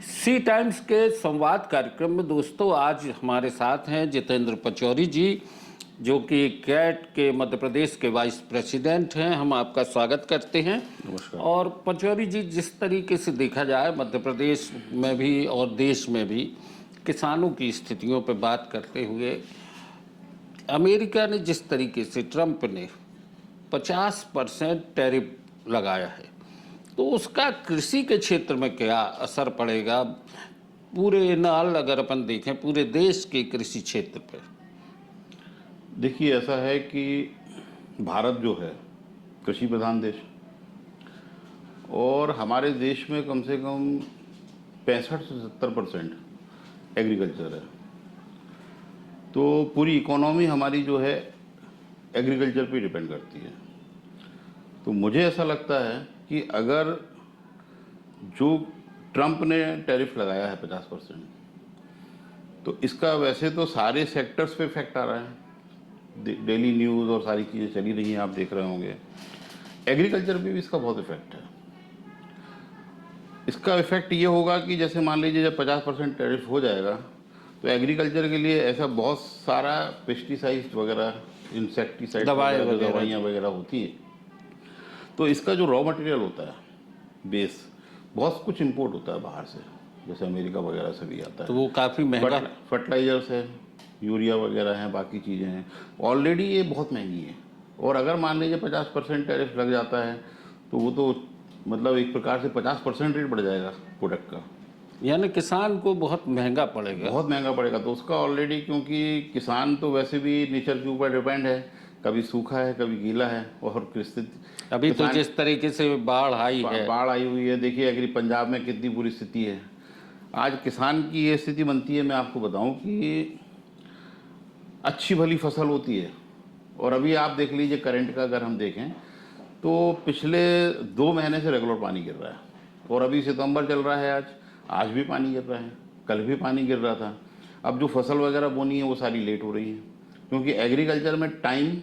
सी times के संवाद कार्यक्रम में दोस्तों आज हमारे साथ हैं जितेंद्र पचौरी जी, जो कि कैट के मध्य प्रदेश के वाइस प्रेसिडेंट हैं। हम आपका स्वागत करते हैं। नमस्कार। और पचौरी जी, जिस तरीके से देखा जाए मध्य प्रदेश में भी और देश में भी किसानों की स्थितियों पर बात करते हुए, अमेरिका ने जिस तरीके से ट्रंप ने 50% टैरिफ लगाया है, तो उसका कृषि के क्षेत्र में क्या असर पड़ेगा पूरे नाल अगर अपन देखें पूरे देश के कृषि क्षेत्र पर? देखिए, ऐसा है कि भारत जो है कृषि प्रधान देश, और हमारे देश में कम से कम 65 से 70% एग्रीकल्चर है। तो पूरी इकोनॉमी हमारी जो है एग्रीकल्चर पे डिपेंड करती है। तो मुझे ऐसा लगता है कि अगर जो ट्रंप ने टैरिफ लगाया है 50%, तो इसका वैसे तो सारे सेक्टर्स पे इफेक्ट आ रहा है। डेली न्यूज़ और सारी चीज़ें चली रही हैं, आप देख रहे होंगे। एग्रीकल्चर पे भी इसका बहुत इफेक्ट है। इसका इफेक्ट ये होगा कि जैसे मान लीजिए जब 50% टैरिफ हो जाएगा, तो एग्रीकल्चर के लिए ऐसा बहुत सारा पेस्टिसाइड वगैरह, इंसेक्टिसाइड दवाइयाँ वगैरह होती है। तो इसका जो रॉ मटेरियल होता है, बेस, बहुत कुछ इंपोर्ट होता है बाहर से, जैसे अमेरिका वगैरह से भी आता है। तो वो काफ़ी महंगा। फर्टिलाइजर्स है, यूरिया वगैरह हैं, बाकी चीज़ें हैं, ऑलरेडी ये बहुत महंगी है। और अगर मान लीजिए 50% टैरिफ लग जाता है, तो वो तो मतलब एक प्रकार से 50% रेट बढ़ जाएगा प्रोडक्ट का, यानी किसान को बहुत महंगा पड़ेगा। बहुत महंगा पड़ेगा। तो उसका ऑलरेडी, क्योंकि किसान तो वैसे भी नेचर के ऊपर डिपेंड है, कभी सूखा है कभी गीला है। और अभी तो जिस तरीके से बाढ़ आई है, बाढ़ आई हुई है, देखिए पंजाब में कितनी बुरी स्थिति है। आज किसान की ये स्थिति बनती है, मैं आपको बताऊं कि अच्छी भली फसल होती है, और अभी आप देख लीजिए करंट का अगर हम देखें तो पिछले 2 महीने से रेगुलर पानी गिर रहा है। और अभी सितंबर चल रहा है, आज भी पानी गिर रहा है, कल भी पानी गिर रहा था। अब जो फसल वगैरह बोनी है वो सारी लेट हो रही है, क्योंकि एग्रीकल्चर में टाइम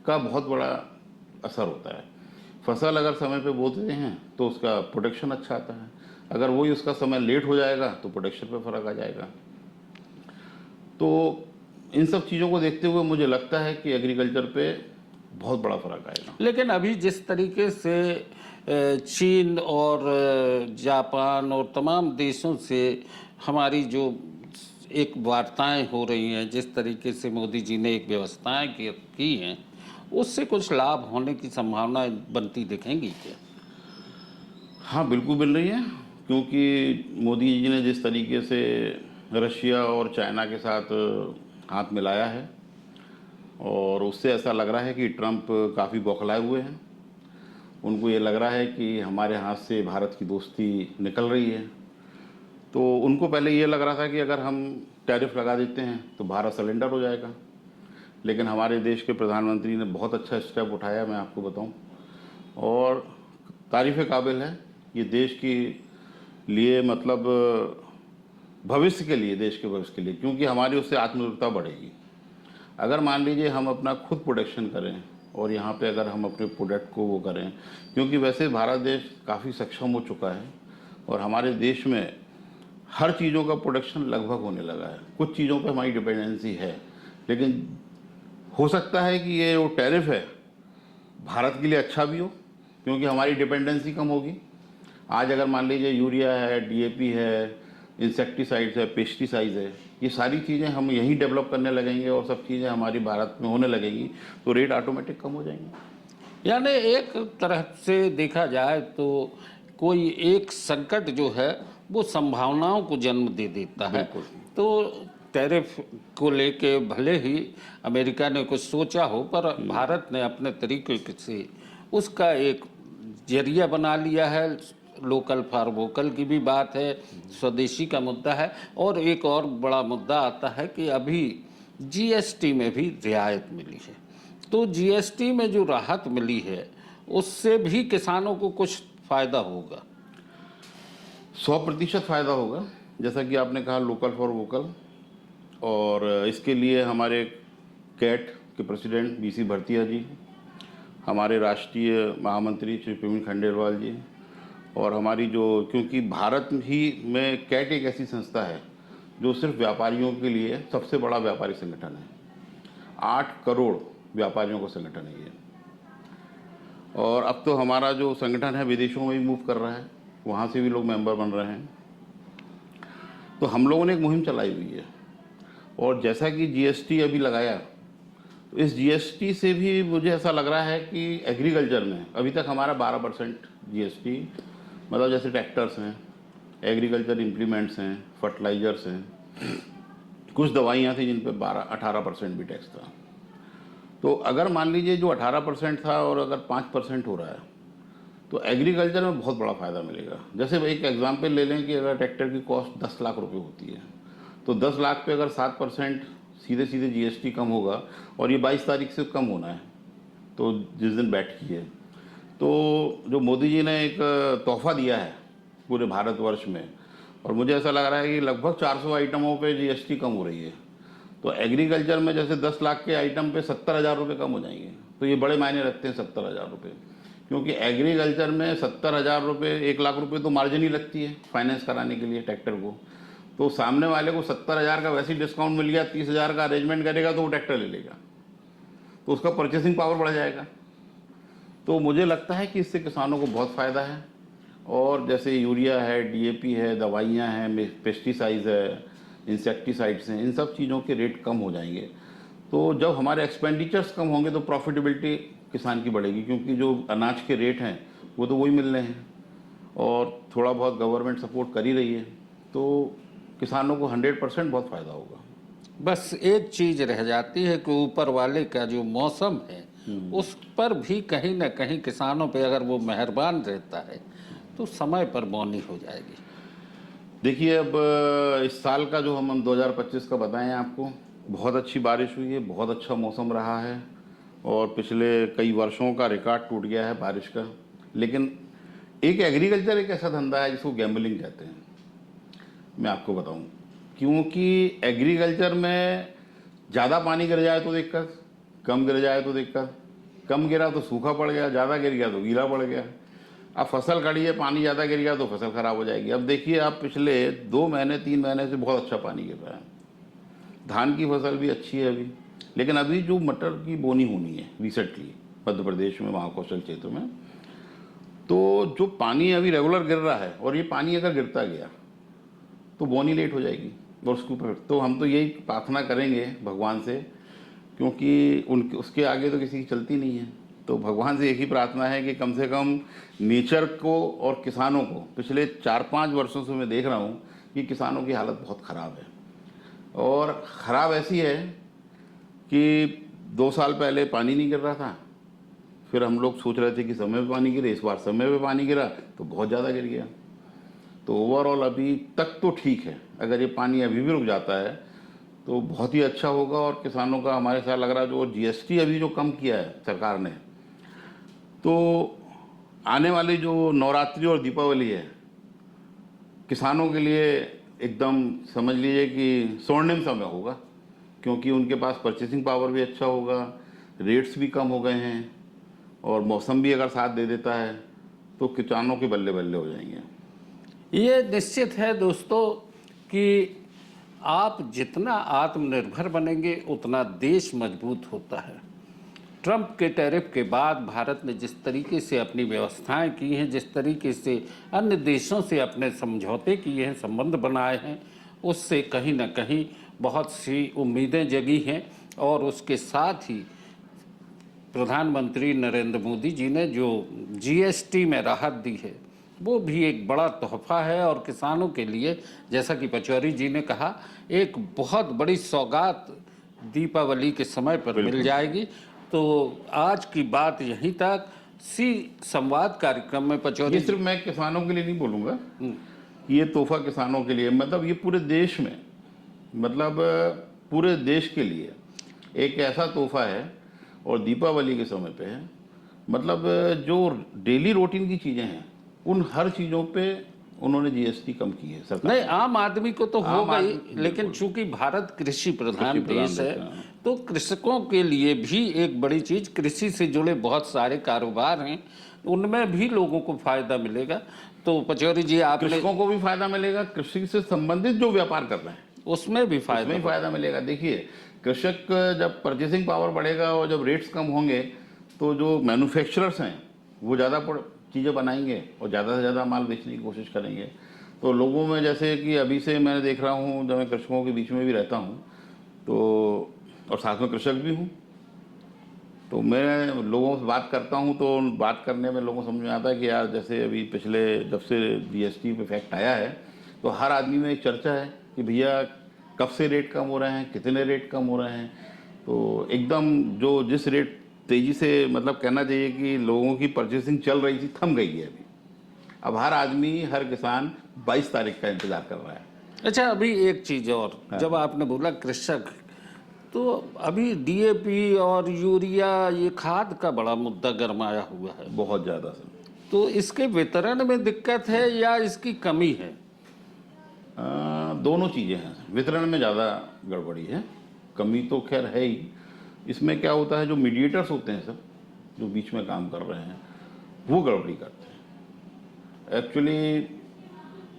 का बहुत बड़ा असर होता है। फसल अगर समय पे बोते हैं तो उसका प्रोडक्शन अच्छा आता है, अगर वही उसका समय लेट हो जाएगा तो प्रोडक्शन पे फर्क आ जाएगा। तो इन सब चीज़ों को देखते हुए मुझे लगता है कि एग्रीकल्चर पे बहुत बड़ा फर्क आएगा। लेकिन अभी जिस तरीके से चीन और जापान और तमाम देशों से हमारी जो एक वार्ताएं हो रही हैं, जिस तरीके से मोदी जी ने एक व्यवस्थाएं की हैं, उससे कुछ लाभ होने की संभावनाएं बनती दिखेंगी क्या? हाँ, बिल्कुल मिल रही है, क्योंकि मोदी जी ने जिस तरीके से रशिया और चाइना के साथ हाथ मिलाया है, और उससे ऐसा लग रहा है कि ट्रंप काफ़ी बौखलाए हुए हैं। उनको ये लग रहा है कि हमारे हाथ से भारत की दोस्ती निकल रही है। तो उनको पहले ये लग रहा था कि अगर हम टैरिफ लगा देते हैं तो भारत सरेंडर हो जाएगा, लेकिन हमारे देश के प्रधानमंत्री ने बहुत अच्छा स्टेप उठाया, मैं आपको बताऊं, और तारीफ़ काबिल है। ये देश के लिए, मतलब भविष्य के लिए, देश के भविष्य के लिए, क्योंकि हमारी उससे आत्मनिर्भरता बढ़ेगी। अगर मान लीजिए हम अपना खुद प्रोडक्शन करें और यहाँ पे अगर हम अपने प्रोडक्ट को वो करें, क्योंकि वैसे भारत देश काफ़ी सक्षम हो चुका है, और हमारे देश में हर चीज़ों का प्रोडक्शन लगभग होने लगा है। कुछ चीज़ों पे हमारी डिपेंडेंसी है, लेकिन हो सकता है कि ये जो टैरिफ है भारत के लिए अच्छा भी हो, क्योंकि हमारी डिपेंडेंसी कम होगी। आज अगर मान लीजिए यूरिया है, डीएपी है, इंसेक्टिसाइड्स है, पेस्टिसाइड्स है, ये सारी चीज़ें हम यहीं डेवलप करने लगेंगे और सब चीज़ें हमारी भारत में होने लगेंगी, तो रेट ऑटोमेटिक कम हो जाएंगे। यानी एक तरह से देखा जाए तो कोई एक संकट जो है वो संभावनाओं को जन्म दे देता है। तो टैरिफ को लेके भले ही अमेरिका ने कुछ सोचा हो, पर भारत ने अपने तरीके से उसका एक जरिया बना लिया है। लोकल फॉर वोकल की भी बात है, स्वदेशी का मुद्दा है, और एक और बड़ा मुद्दा आता है कि अभी जीएसटी में भी रियायत मिली है। तो जीएसटी में जो राहत मिली है उससे भी किसानों को कुछ फायदा होगा। 100% फ़ायदा होगा, जैसा कि आपने कहा लोकल फॉर वोकल। और इसके लिए हमारे कैट के प्रेसिडेंट बीसी भरतिया जी, हमारे राष्ट्रीय महामंत्री श्री प्रवीण खंडेलवाल जी, और हमारी जो, क्योंकि भारत ही में कैट एक ऐसी संस्था है जो सिर्फ व्यापारियों के लिए सबसे बड़ा व्यापारी संगठन है। 8 करोड़ व्यापारियों का संगठन है ये। और अब तो हमारा जो संगठन है विदेशों में भी मूव कर रहा है, वहाँ से भी लोग मेंबर बन रहे हैं। तो हम लोगों ने एक मुहिम चलाई हुई है। और जैसा कि जीएसटी अभी लगाया, तो इस जीएसटी से भी मुझे ऐसा लग रहा है कि एग्रीकल्चर में अभी तक हमारा 12% जीएसटी, मतलब जैसे ट्रैक्टर्स हैं, एग्रीकल्चर इम्प्लीमेंट्स हैं, फर्टिलाइजर्स हैं, कुछ दवाइयाँ थी जिन पे 12-18% भी टैक्स था। तो अगर मान लीजिए जो 18% था और अगर 5% हो रहा है, तो एग्रीकल्चर में बहुत बड़ा फ़ायदा मिलेगा। जैसे एक एग्जांपल ले लें कि अगर ट्रैक्टर की कॉस्ट 10 लाख रुपए होती है, तो 10 लाख पे अगर 7% सीधे सीधे जीएसटी कम होगा, और ये 22 तारीख से कम होना है, तो जिस दिन बैठकी है, तो जो मोदी जी ने एक तोहफा दिया है पूरे भारतवर्ष में, और मुझे ऐसा लग रहा है कि लगभग 400 आइटमों पे जीएसटी कम हो रही है। तो एग्रीकल्चर में जैसे 10 लाख के आइटम पे 70,000 रुपये कम हो जाएंगे, तो ये बड़े मायने रखते हैं 70,000 रुपये, क्योंकि एग्रीकल्चर में 70,000 रुपये, 1 लाख रुपये तो मार्जिन ही लगती है फाइनेंस कराने के लिए ट्रैक्टर को। तो सामने वाले को 70,000 का वैसे ही डिस्काउंट मिल गया, 30,000 का अरेंजमेंट करेगा तो वो ट्रैक्टर ले लेगा, तो उसका परचेसिंग पावर बढ़ जाएगा। तो मुझे लगता है कि इससे किसानों को बहुत फ़ायदा है। और जैसे यूरिया है, डीएपी है, दवाइयाँ हैं, पेस्टिसाइड्स है, इंसेक्टिसाइड्स हैं, इन सब चीज़ों के रेट कम हो जाएंगे। तो जब हमारे एक्सपेंडिचर्स कम होंगे तो प्रॉफिटेबिलिटी किसान की बढ़ेगी, क्योंकि जो अनाज के रेट हैं वो तो वही मिल रहे हैं, और थोड़ा बहुत गवर्नमेंट सपोर्ट कर ही रही है, तो किसानों को 100% बहुत फ़ायदा होगा। बस एक चीज रह जाती है कि ऊपर वाले का जो मौसम है उस पर भी कहीं ना कहीं किसानों पे अगर वो मेहरबान रहता है तो समय पर बोनी हो जाएगी। देखिए, अब इस साल का जो हम 2025 का बताएं आपको, बहुत अच्छी बारिश हुई है, बहुत अच्छा मौसम रहा है, और पिछले कई वर्षों का रिकॉर्ड टूट गया है बारिश का। लेकिन एक एग्रीकल्चर एक ऐसा धंधा है जिसको गैम्बलिंग कहते हैं। मैं आपको बताऊं, क्योंकि एग्रीकल्चर में ज़्यादा पानी गिर जाए तो दिक्कत, कम गिर जाए तो दिक्कत, कम गिरा तो सूखा पड़ गया, ज़्यादा गिर गया तो गीला पड़ गया। अब फसल खड़ी है, पानी ज़्यादा गिर गया तो फसल ख़राब हो जाएगी। अब देखिए, आप पिछले 2 महीने 3 महीने से बहुत अच्छा पानी गिर रहा है, धान की फसल भी अच्छी है अभी। लेकिन अभी जो मटर की बोनी होनी है रिसेंटली मध्य प्रदेश में, महाकौशल क्षेत्र में, तो जो पानी अभी रेगुलर गिर रहा है, और ये पानी अगर गिरता गया तो बोनी लेट हो जाएगी। और उसके ऊपर तो हम तो यही प्रार्थना करेंगे भगवान से, क्योंकि उसके आगे तो किसी की चलती नहीं है। तो भगवान से एक ही प्रार्थना है कि कम से कम नेचर को और किसानों को, पिछले 4-5 वर्षों से मैं देख रहा हूँ कि किसानों की हालत बहुत ख़राब है। और ख़राब ऐसी है कि 2 साल पहले पानी नहीं गिर रहा था, फिर हम लोग सोच रहे थे कि समय पे पानी गिरे, इस बार समय पे पानी गिरा तो बहुत ज़्यादा गिर गया। तो ओवरऑल अभी तक तो ठीक है, अगर ये पानी अभी भी रुक जाता है तो बहुत ही अच्छा होगा। और किसानों का हमारे साथ लग रहा है, जो जीएसटी अभी जो कम किया है सरकार ने, तो आने वाली जो नवरात्रि और दीपावली है, किसानों के लिए एकदम समझ लीजिए कि स्वर्णिम समय होगा, क्योंकि उनके पास परचेसिंग पावर भी अच्छा होगा, रेट्स भी कम हो गए हैं, और मौसम भी अगर साथ दे देता है तो किसानों के बल्ले बल्ले हो जाएंगे। ये निश्चित है दोस्तों कि आप जितना आत्मनिर्भर बनेंगे उतना देश मजबूत होता है। ट्रंप के टैरिफ के बाद भारत ने जिस तरीके से अपनी व्यवस्थाएं की हैं, जिस तरीके से अन्य देशों से अपने समझौते किए हैं, संबंध बनाए हैं, उससे कहीं ना कहीं बहुत सी उम्मीदें जगी हैं। और उसके साथ ही प्रधानमंत्री नरेंद्र मोदी जी ने जो जीएसटी में राहत दी है वो भी एक बड़ा तोहफा है, और किसानों के लिए, जैसा कि पचौरी जी ने कहा, एक बहुत बड़ी सौगात दीपावली के समय पर मिल जाएगी। तो आज की बात यहीं तक। संवाद कार्यक्रम में पचौरी, ये सिर्फ मैं किसानों के लिए नहीं बोलूँगा, ये तोहफा किसानों के लिए, मतलब ये पूरे देश में, मतलब पूरे देश के लिए एक ऐसा तोहफा है। और दीपावली के समय पे है, मतलब जो डेली रूटीन की चीज़ें हैं उन हर चीज़ों पे उन्होंने जीएसटी कम की है सरकार। नहीं, आम आदमी को तो होगा ही, लेकिन चूंकि भारत कृषि प्रधान देश है, तो कृषकों के लिए भी एक बड़ी चीज़, कृषि से जुड़े बहुत सारे कारोबार हैं, उनमें भी लोगों को फायदा मिलेगा। तो पचौरी जी आपने कृषकों को भी फायदा मिलेगा, कृषि से संबंधित जो व्यापार कर रहे हैं उसमें भी उसमें ही फायदा मिलेगा। देखिए, कृषक जब परचेसिंग पावर बढ़ेगा और जब रेट्स कम होंगे तो जो मैन्युफैक्चरर्स हैं वो ज़्यादा चीज़ें बनाएंगे और ज़्यादा से ज़्यादा माल बेचने की कोशिश करेंगे। तो लोगों में, जैसे कि अभी से मैंने देख रहा हूँ, जब मैं कृषकों के बीच में भी रहता हूँ तो, और साथ में कृषक भी हूँ, तो मैं लोगों से बात करता हूँ तो बात करने में लोगों को समझ में आता है कि यार, जैसे अभी पिछले जब से जीएसटी पे इफेक्ट आया है तो हर आदमी में एक चर्चा है कि भैया कब से रेट कम हो रहे हैं, कितने रेट कम हो रहे हैं। तो एकदम जो जिस रेट तेज़ी से, मतलब कहना चाहिए कि लोगों की परचेसिंग चल रही थी, थम गई है अभी। अब हर आदमी, हर किसान 22 तारीख का इंतज़ार कर रहा है। अच्छा, अभी एक चीज़ और, जब आपने बोला कृषक, तो अभी डीएपी और यूरिया, ये खाद का बड़ा मुद्दा गरमाया हुआ है। बहुत ज़्यादा सर। तो इसके वितरण में दिक्कत है या इसकी कमी है? दोनों चीज़ें हैं। वितरण में ज़्यादा गड़बड़ी है, कमी तो खैर है ही। इसमें क्या होता है, जो मीडिएटर्स होते हैं सर, जो बीच में काम कर रहे हैं, वो गड़बड़ी करते हैं। एक्चुअली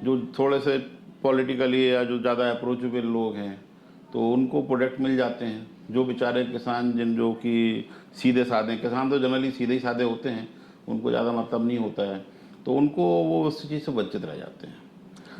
जो थोड़े से पॉलिटिकली या जो ज़्यादा अप्रोचेबल लोग हैं तो उनको प्रोडक्ट मिल जाते हैं। जो बेचारे किसान, जो कि सीधे साधे किसान, तो जनरली सीधे ही साधे होते हैं, उनको ज़्यादा मतलब नहीं होता है, तो उनको वो उस चीज़ से वंचित रह जाते हैं।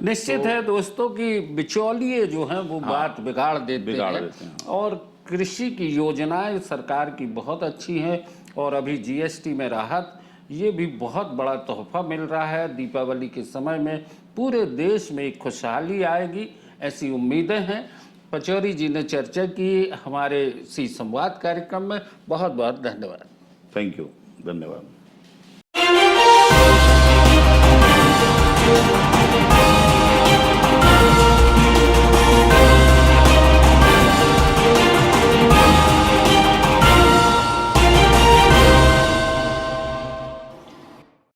निश्चित है दोस्तों कि बिचौलिए जो हैं वो बात बिगाड़ देते हैं। और कृषि की योजनाएं सरकार की बहुत अच्छी हैं, और अभी जीएसटी में राहत, ये भी बहुत बड़ा तोहफा मिल रहा है। दीपावली के समय में पूरे देश में एक खुशहाली आएगी, ऐसी उम्मीदें हैं। पचौरी जी ने चर्चा की हमारे इसी संवाद कार्यक्रम में। बहुत बहुत धन्यवाद। थैंक यू, धन्यवाद।